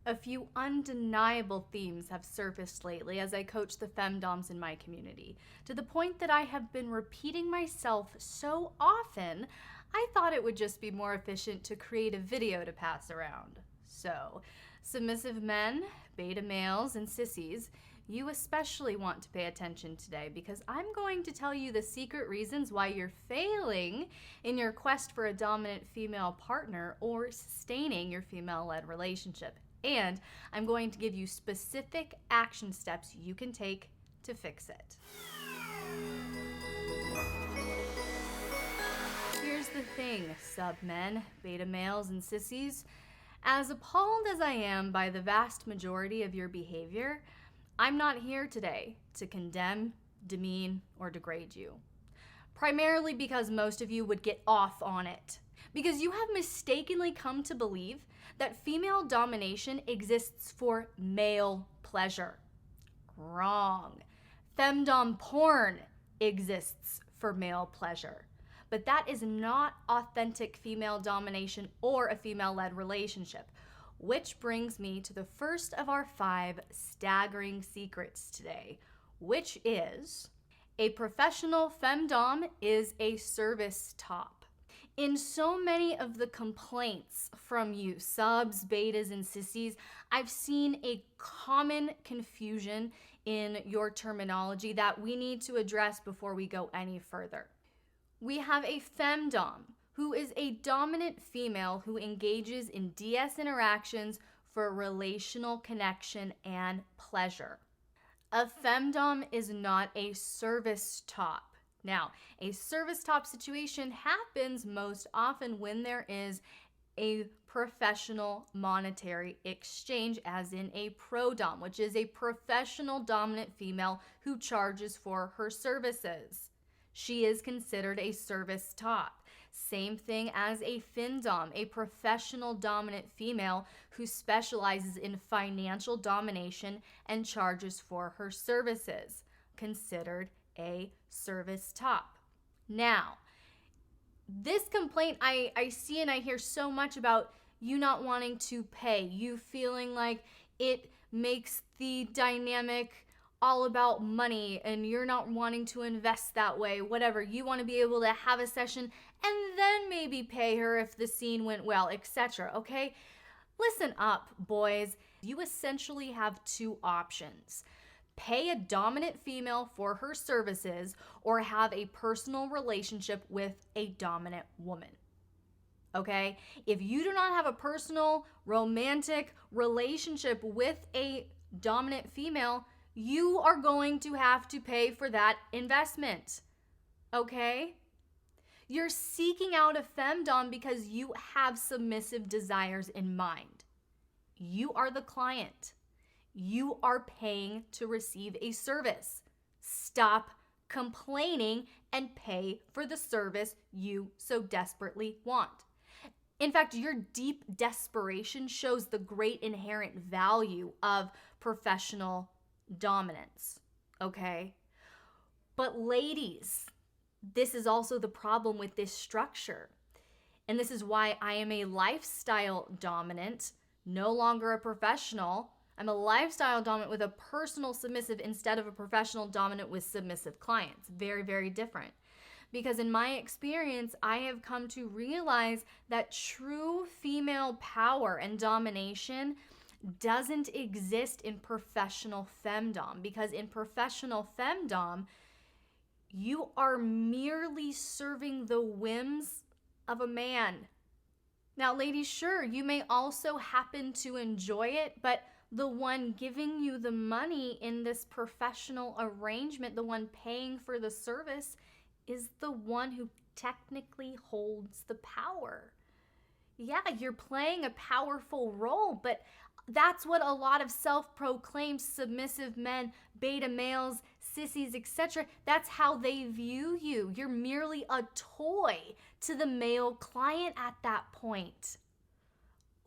A few undeniable themes have surfaced lately as I coach the FemDoms in my community, to the point that I have been repeating myself so often, I thought it would just be more efficient to create a video to pass around. So, submissive men, beta males, and sissies, you especially want to pay attention today because I'm going to tell you the secret reasons why you're failing in your quest for a dominant female partner or sustaining your female-led relationship. And I'm going to give you specific action steps you can take to fix it. Here's the thing, sub-men, beta males, and sissies. As appalled as I am by the vast majority of your behavior, I'm not here today to condemn, demean, or degrade you. Primarily because most of you would get off on it. Because you have mistakenly come to believe that female domination exists for male pleasure. Wrong. FemDom porn exists for male pleasure. But that is not authentic female domination or a female-led relationship. Which brings me to the first of our 5 staggering secrets today, which is a professional FemDom is a service top. In so many of the complaints from you subs, betas, and sissies, I've seen a common confusion in your terminology that we need to address before we go any further. We have a FemDom, who is a dominant female who engages in DS interactions for relational connection and pleasure. A FemDom is not a service top. Now, a service top situation happens most often when there is a professional monetary exchange, as in a pro-dom, which is a professional dominant female who charges for her services. She is considered a service top. Same thing as a FemDom, a professional dominant female who specializes in financial domination and charges for her services, considered a service top. Now, this complaint I see and I hear so much about you not wanting to pay, you feeling like it makes the dynamic all about money and you're not wanting to invest that way, whatever. You want to be able to have a session and then maybe pay her if the scene went well, etc. Okay? Listen up, boys. You essentially have 2 options. Pay a dominant female for her services or have a personal relationship with a dominant woman. Okay? If you do not have a personal, romantic relationship with a dominant female, you are going to have to pay for that investment. Okay? You're seeking out a FemDom because you have submissive desires in mind. You are the client. You are paying to receive a service. Stop complaining and pay for the service you so desperately want. In fact, your deep desperation shows the great inherent value of professional dominance, okay? But ladies, this is also the problem with this structure. And this is why I am a lifestyle dominant, no longer a professional. I'm a lifestyle dominant with a personal submissive instead of a professional dominant with submissive clients. Very, very different. Because in my experience, I have come to realize that true female power and domination doesn't exist in professional FemDom. Because in professional FemDom, you are merely serving the whims of a man. Now, ladies, sure, you may also happen to enjoy it, but the one giving you the money in this professional arrangement, the one paying for the service, is the one who technically holds the power. Yeah, you're playing a powerful role, but that's what a lot of self-proclaimed submissive men, beta males, sissies, etc., that's how they view you. You're merely a toy to the male client at that point.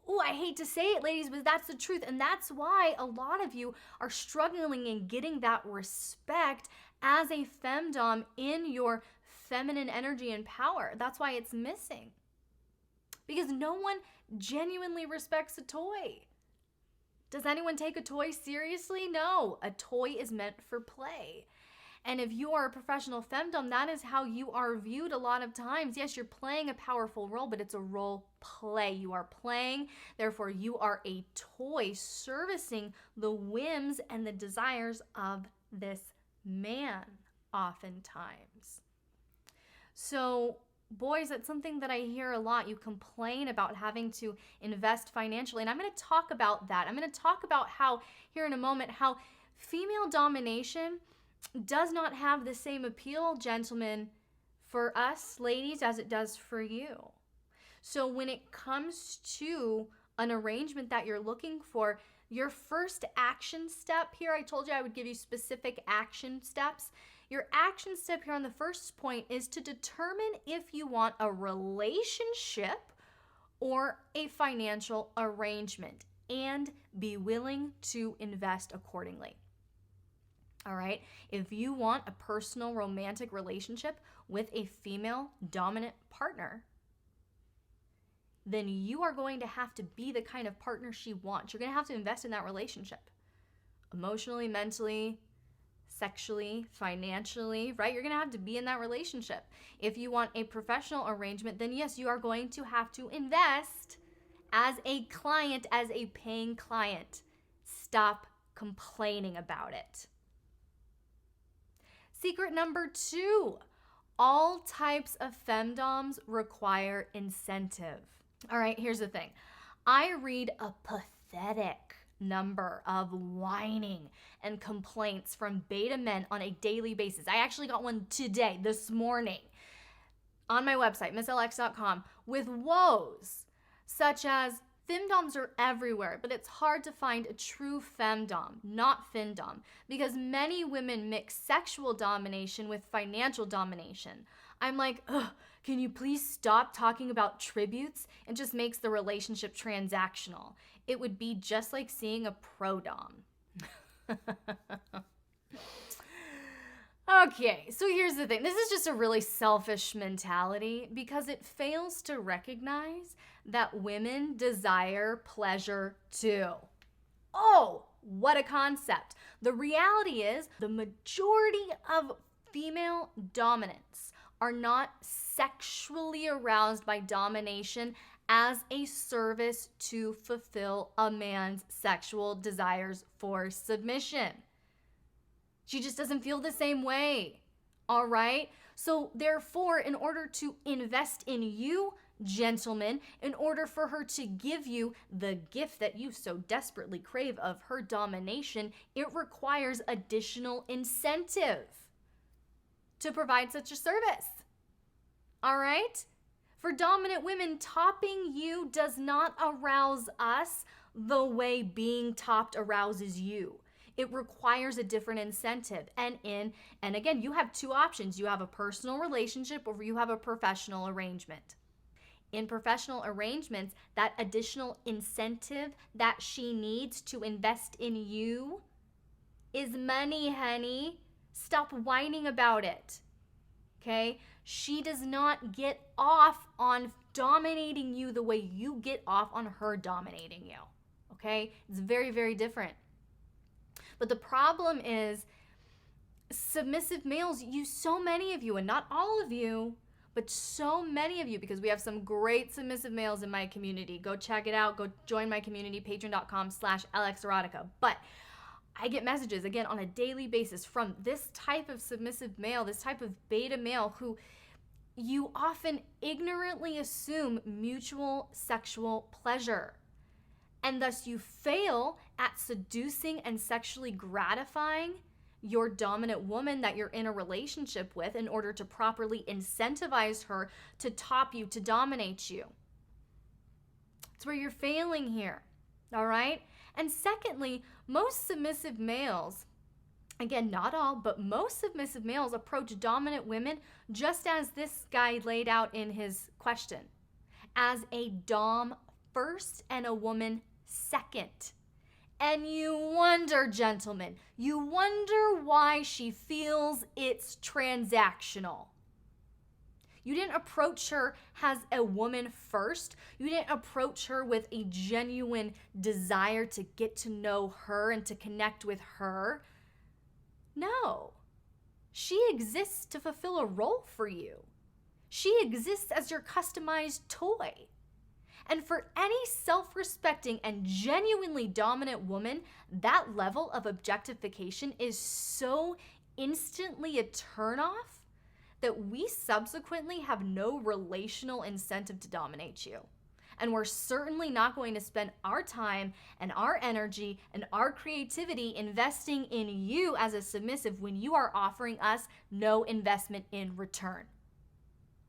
Oh, I hate to say it, ladies, but that's the truth. And that's why a lot of you are struggling in getting that respect as a FemDom in your feminine energy and power. That's why it's missing. Because no one genuinely respects a toy. Does anyone take a toy seriously? No, a toy is meant for play. And if you are a professional femdom, that is how you are viewed a lot of times. Yes, you're playing a powerful role, but it's a role play. You are playing, therefore you are a toy servicing the whims and the desires of this man, oftentimes. So, boys, that's something that I hear a lot. You complain about having to invest financially, and I'm going to talk about that. I'm going to talk about how, here in a moment, how female domination does not have the same appeal, gentlemen, for us ladies as it does for you. So when it comes to an arrangement that you're looking for, your first action step here, I told you I would give you specific action steps. Your action step here on the first point is to determine if you want a relationship or a financial arrangement and be willing to invest accordingly. All right, if you want a personal romantic relationship with a female dominant partner, then you are going to have to be the kind of partner she wants. You're going to have to invest in that relationship. Emotionally, mentally, sexually, financially, right? You're going to have to be in that relationship. If you want a professional arrangement, then yes, you are going to have to invest as a client, as a paying client. Stop complaining about it. Secret number 2, all types of femdoms require incentive. All right, here's the thing. I read a pathetic number of whining and complaints from beta men on a daily basis. I actually got one today, this morning, on my website, misslx.com, with woes such as, femdoms are everywhere, but it's hard to find a true femdom, not findom, because many women mix sexual domination with financial domination. I'm like, ugh, can you please stop talking about tributes? It just makes the relationship transactional. It would be just like seeing a pro-dom. Okay, so here's the thing. This is just a really selfish mentality because it fails to recognize that women desire pleasure too. Oh, what a concept. The reality is the majority of female dominants are not sexually aroused by domination as a service to fulfill a man's sexual desires for submission. She just doesn't feel the same way, all right? So therefore, in order to invest in you, gentlemen, in order for her to give you the gift that you so desperately crave of her domination, it requires additional incentive to provide such a service, all right? For dominant women, topping you does not arouse us the way being topped arouses you. It requires a different incentive. And again, you have two options. You have a personal relationship or you have a professional arrangement. In professional arrangements, that additional incentive that she needs to invest in you is money, honey. Stop whining about it. Okay? She does not get off on dominating you the way you get off on her dominating you. Okay? It's very, very different. But the problem is submissive males, so many of you, and not all of you, but so many of you, because we have some great submissive males in my community. Go check it out. Go join my community, patreon.com/LXerotica. But I get messages, again, on a daily basis from this type of submissive male, this type of beta male who you often ignorantly assume mutual sexual pleasure. And thus you fail at seducing and sexually gratifying your dominant woman that you're in a relationship with in order to properly incentivize her to top you, to dominate you. It's where you're failing here, all right? And secondly, most submissive males, again, not all, but most submissive males approach dominant women just as this guy laid out in his question, as a dom first and a woman second. And you wonder, gentlemen, you wonder why she feels it's transactional. You didn't approach her as a woman first. You didn't approach her with a genuine desire to get to know her and to connect with her. No. She exists to fulfill a role for you. She exists as your customized toy. And for any self-respecting and genuinely dominant woman, that level of objectification is so instantly a turnoff that we subsequently have no relational incentive to dominate you. And we're certainly not going to spend our time and our energy and our creativity investing in you as a submissive when you are offering us no investment in return.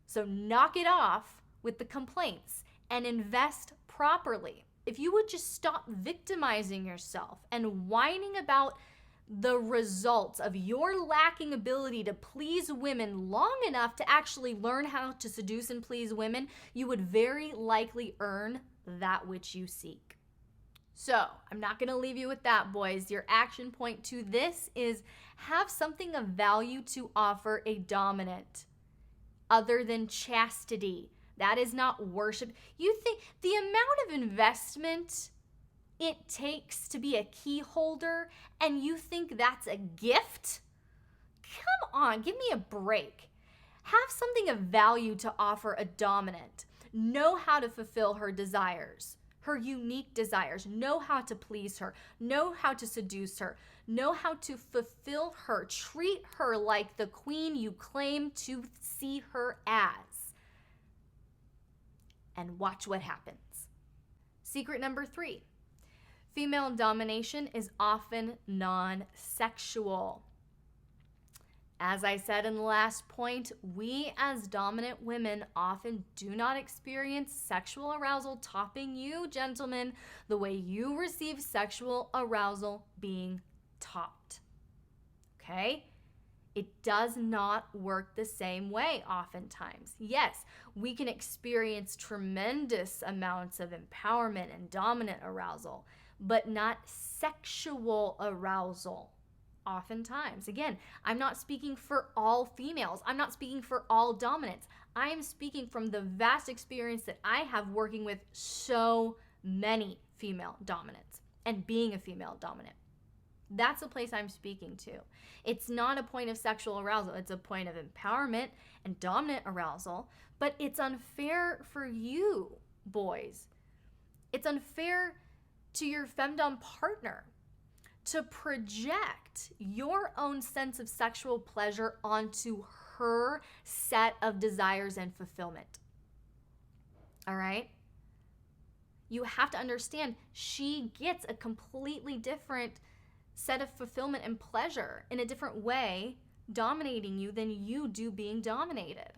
So knock it off with the complaints and invest properly. If you would just stop victimizing yourself and whining about the results of your lacking ability to please women long enough to actually learn how to seduce and please women, you would very likely earn that which you seek. So, I'm not going to leave you with that, boys. Your action point to this is have something of value to offer a dominant other than chastity. That is not worship. You think the amount of investment it takes to be a key holder, and you think that's a gift? Come on, give me a break. Have something of value to offer a dominant. Know how to fulfill her desires, her unique desires. Know how to please her. Know how to seduce her. Know how to fulfill her. Treat her like the queen you claim to see her as. And watch what happens. Secret number 3. Female domination is often non-sexual. As I said in the last point, we as dominant women often do not experience sexual arousal topping you, gentlemen, the way you receive sexual arousal being topped. Okay? It does not work the same way oftentimes. Yes, we can experience tremendous amounts of empowerment and dominant arousal, but not sexual arousal oftentimes. Again, I'm not speaking for all females. I'm not speaking for all dominants. I am speaking from the vast experience that I have working with so many female dominants and being a female dominant. That's the place I'm speaking to. It's not a point of sexual arousal. It's a point of empowerment and dominant arousal, but it's unfair for you, boys. It's unfair to your FemDom partner to project your own sense of sexual pleasure onto her set of desires and fulfillment. All right? You have to understand she gets a completely different set of fulfillment and pleasure in a different way dominating you than you do being dominated.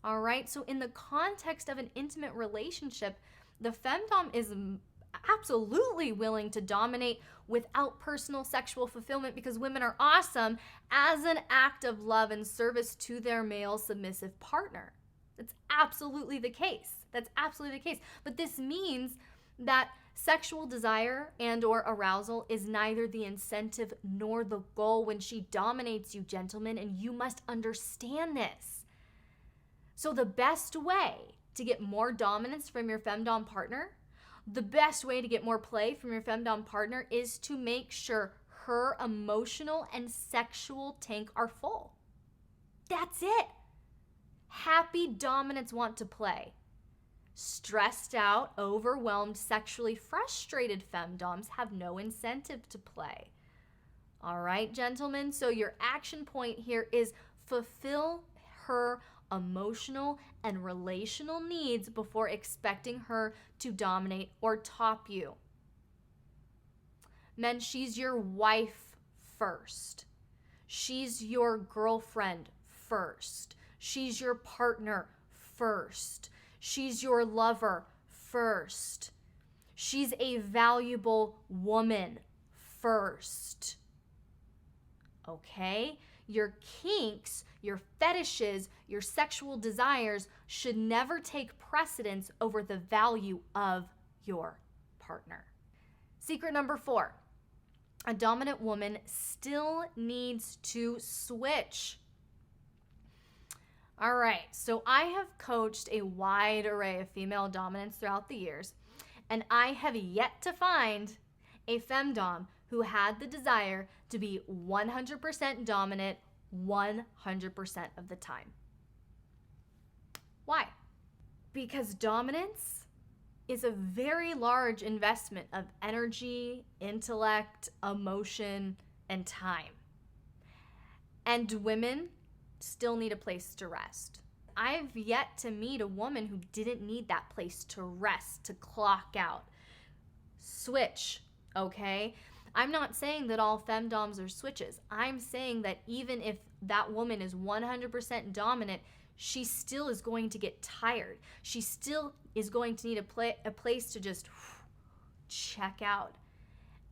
All right? So in the context of an intimate relationship, the FemDom is absolutely willing to dominate without personal sexual fulfillment because women are awesome as an act of love and service to their male submissive partner. That's absolutely the case. That's absolutely the case. But this means that sexual desire and or arousal is neither the incentive nor the goal when she dominates you, gentlemen, and you must understand this. So the best way to get more dominance from your FemDom partner, the best way to get more play from your FemDom partner is to make sure her emotional and sexual tank are full. That's it. Happy dominants want to play. Stressed out, overwhelmed, sexually frustrated FemDoms have no incentive to play. All right, gentlemen, so your action point here is fulfill her emotional and relational needs before expecting her to dominate or top you. Men, she's your wife first. She's your girlfriend first. She's your partner first. She's your lover first. She's a valuable woman first. Okay? Your kinks, your fetishes, your sexual desires should never take precedence over the value of your partner. Secret number 4, a dominant woman still needs to switch. All right, so I have coached a wide array of female dominants throughout the years, and I have yet to find a FemDom who had the desire to be 100% dominant 100% of the time. Why? Because dominance is a very large investment of energy, intellect, emotion, and time. And women still need a place to rest. I've yet to meet a woman who didn't need that place to rest, to clock out. Switch, okay? I'm not saying that all femdoms are switches. I'm saying that even if that woman is 100% dominant, she still is going to get tired. She still is going to need a place to just check out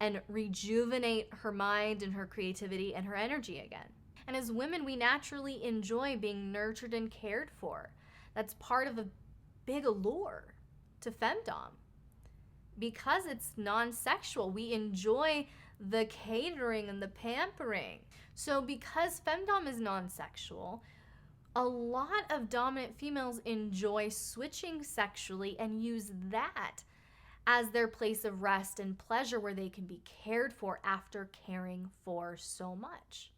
and rejuvenate her mind and her creativity and her energy again. And as women, we naturally enjoy being nurtured and cared for. That's part of a big allure to femdom. Because it's non-sexual, we enjoy the catering and the pampering. So because femdom is non-sexual, a lot of dominant females enjoy switching sexually and use that as their place of rest and pleasure where they can be cared for after caring for so much.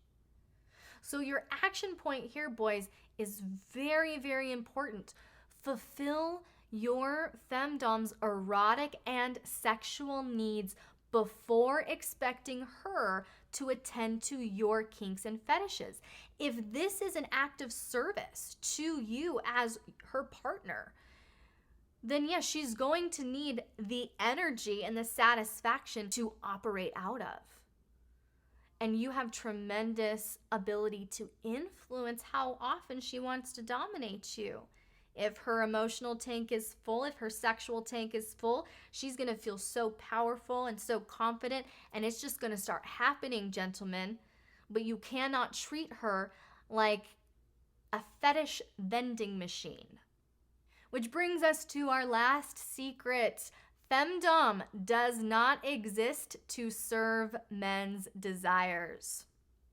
So your action point here, boys, is very, very important. Fulfill your femdom's erotic and sexual needs before expecting her to attend to your kinks and fetishes. If this is an act of service to you as her partner, then yes, she's going to need the energy and the satisfaction to operate out of. And you have tremendous ability to influence how often she wants to dominate you. If her emotional tank is full, if her sexual tank is full, she's going to feel so powerful and so confident, and it's just going to start happening, gentlemen. But you cannot treat her like a fetish vending machine. Which brings us to our last secret. Femdom does not exist to serve men's desires.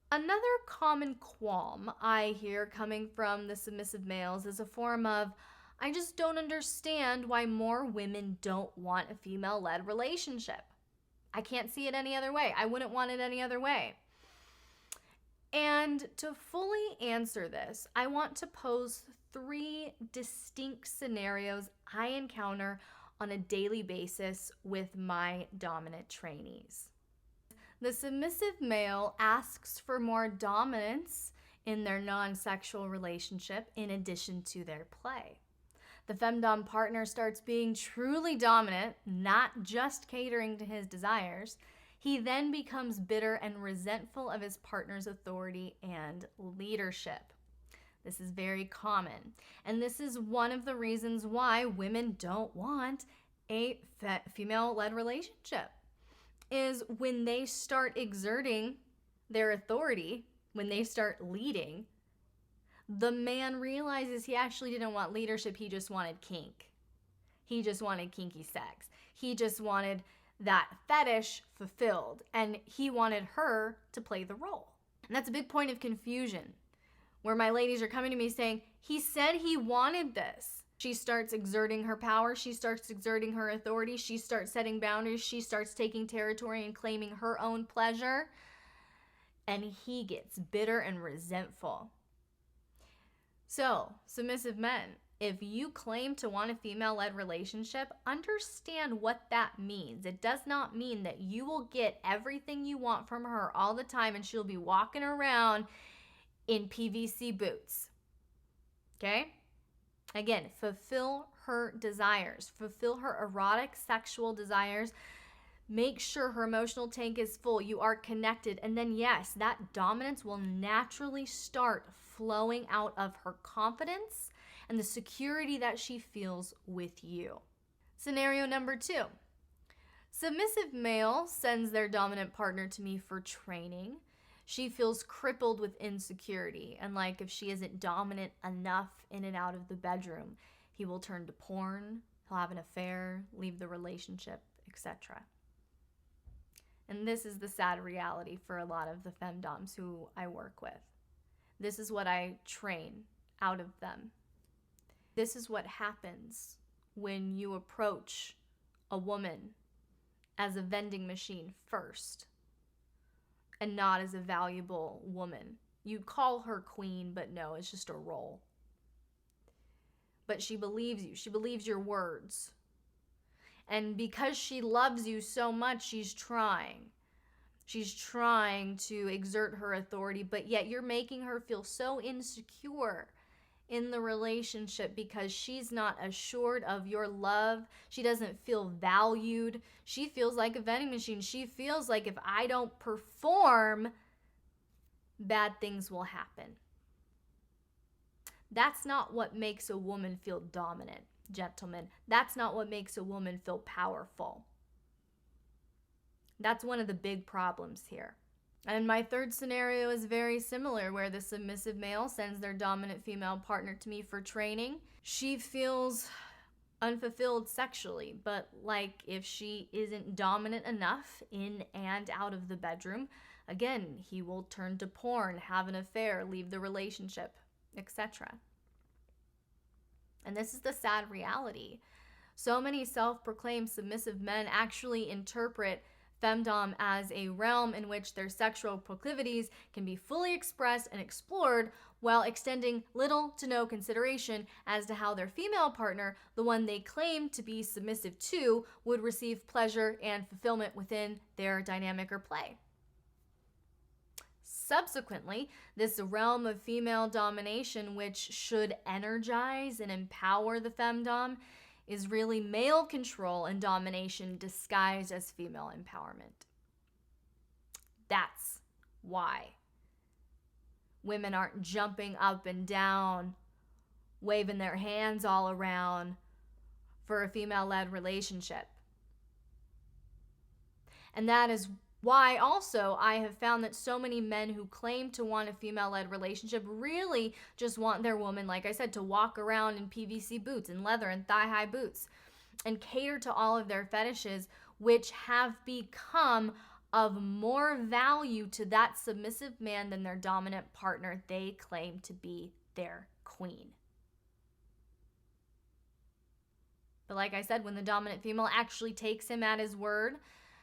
Another common qualm I hear coming from the submissive males is a form of, I just don't understand why more women don't want a female-led relationship. I can't see it any other way. I wouldn't want it any other way. And to fully answer this, I want to pose 3 distinct scenarios I encounter on a daily basis with my dominant trainees. The submissive male asks for more dominance in their non-sexual relationship in addition to their play. The femdom partner starts being truly dominant, not just catering to his desires. He then becomes bitter and resentful of his partner's authority and leadership. This is very common, and this is one of the reasons why women don't want a female-led relationship, is when they start exerting their authority, when they start leading, the man realizes he actually didn't want leadership, he just wanted kink. He just wanted kinky sex. He just wanted that fetish fulfilled, and he wanted her to play the role. And that's a big point of confusion, where my ladies are coming to me saying, he said he wanted this. She starts exerting her power. She starts exerting her authority. She starts setting boundaries. She starts taking territory and claiming her own pleasure. And he gets bitter and resentful. So, submissive men, if you claim to want a female-led relationship, understand what that means. It does not mean that you will get everything you want from her all the time and she'll be walking around in PVC boots. Okay? Again, fulfill her desires. Fulfill her erotic sexual desires. Make sure her emotional tank is full. You are connected. And then yes, that dominance will naturally start flowing out of her confidence and the security that she feels with you. Scenario number 2. Submissive male sends their dominant partner to me for training. She feels crippled with insecurity, and like if she isn't dominant enough in and out of the bedroom, he will turn to porn, he'll have an affair, leave the relationship, etc. And this is the sad reality for a lot of the femdoms who I work with. This is what I train out of them. This is what happens when you approach a woman as a vending machine first and not as a valuable woman. You call her queen, but no, it's just a role. But she believes you. She believes your words. And because she loves you so much, she's trying. She's trying to exert her authority, but yet you're making her feel so insecure in the relationship because she's not assured of your love. She doesn't feel valued. She feels like a vending machine. She feels like if I don't perform, bad things will happen. That's not what makes a woman feel dominant, gentlemen. That's not what makes a woman feel powerful. That's one of the big problems here. And my third scenario is very similar, where the submissive male sends their dominant female partner to me for training. She feels unfulfilled sexually, but like if she isn't dominant enough in and out of the bedroom, again, he will turn to porn, have an affair, leave the relationship, etc. And this is the sad reality. So many self-proclaimed submissive men actually interpret FemDom as a realm in which their sexual proclivities can be fully expressed and explored while extending little to no consideration as to how their female partner, the one they claim to be submissive to, would receive pleasure and fulfillment within their dynamic or play. Subsequently, this realm of female domination, which should energize and empower the FemDom, is really male control and domination disguised as female empowerment. That's why women aren't jumping up and down, waving their hands all around for a female-led relationship. And that is why also I have found that so many men who claim to want a female-led relationship really just want their woman, like I said, to walk around in PVC boots and leather and thigh-high boots and cater to all of their fetishes, which have become of more value to that submissive man than their dominant partner they claim to be their queen. But like I said, when the dominant female actually takes him at his word,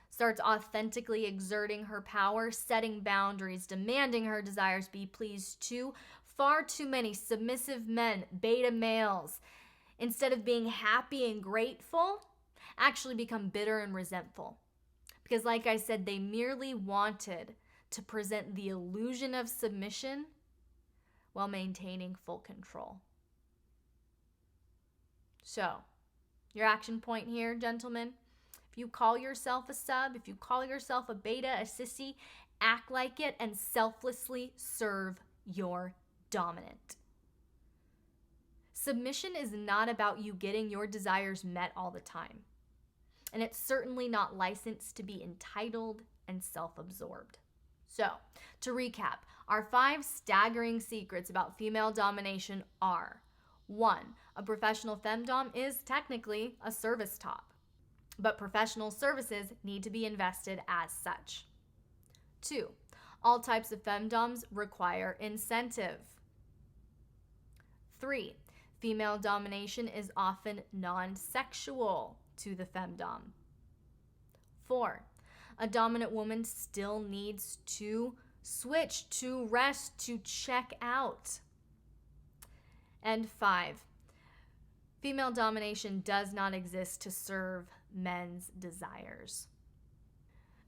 starts authentically exerting her power, setting boundaries, demanding her desires be pleased to, far too many submissive men, beta males, instead of being happy and grateful, actually become bitter and resentful. Because like I said, they merely wanted to present the illusion of submission while maintaining full control. So, your action point here, gentlemen, if you call yourself a sub, if you call yourself a beta, a sissy, act like it and selflessly serve your dominant. Submission is not about you getting your desires met all the time. And it's certainly not licensed to be entitled and self-absorbed. So, to recap, our 5 staggering secrets about female domination are: 1. A professional femdom is technically a service top, but professional services need to be invested as such. 2. All types of femdoms require incentive. 3. Female domination is often non-sexual to the femdom. 4. A dominant woman still needs to switch, to rest, to check out. And 5. Female domination does not exist to serve men's desires.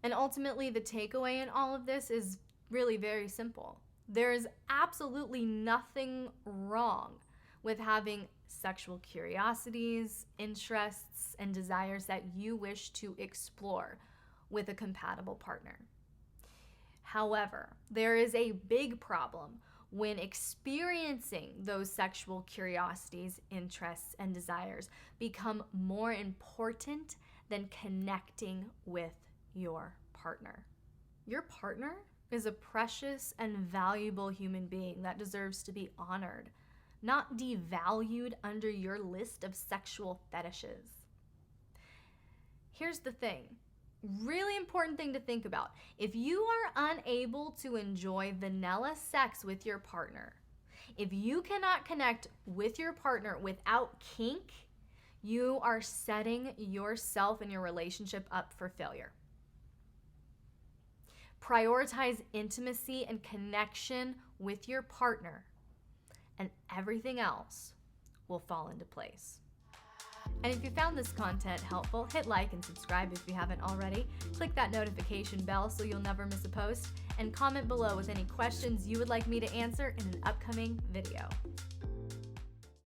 And ultimately, the takeaway in all of this is really very simple. There is absolutely nothing wrong with having sexual curiosities, interests, and desires that you wish to explore with a compatible partner. However, there is a big problem when experiencing those sexual curiosities, interests, and desires become more important than connecting with your partner. Your partner is a precious and valuable human being that deserves to be honored, not devalued under your list of sexual fetishes. Here's the thing. Really important thing to think about. If you are unable to enjoy vanilla sex with your partner, If you cannot connect with your partner without kink, you are setting yourself and your relationship up for failure. Prioritize intimacy and connection with your partner, and everything else will fall into place. And if you found this content helpful, hit like and subscribe if you haven't already. Click that notification bell so you'll never miss a post, and comment below with any questions you would like me to answer in an upcoming video.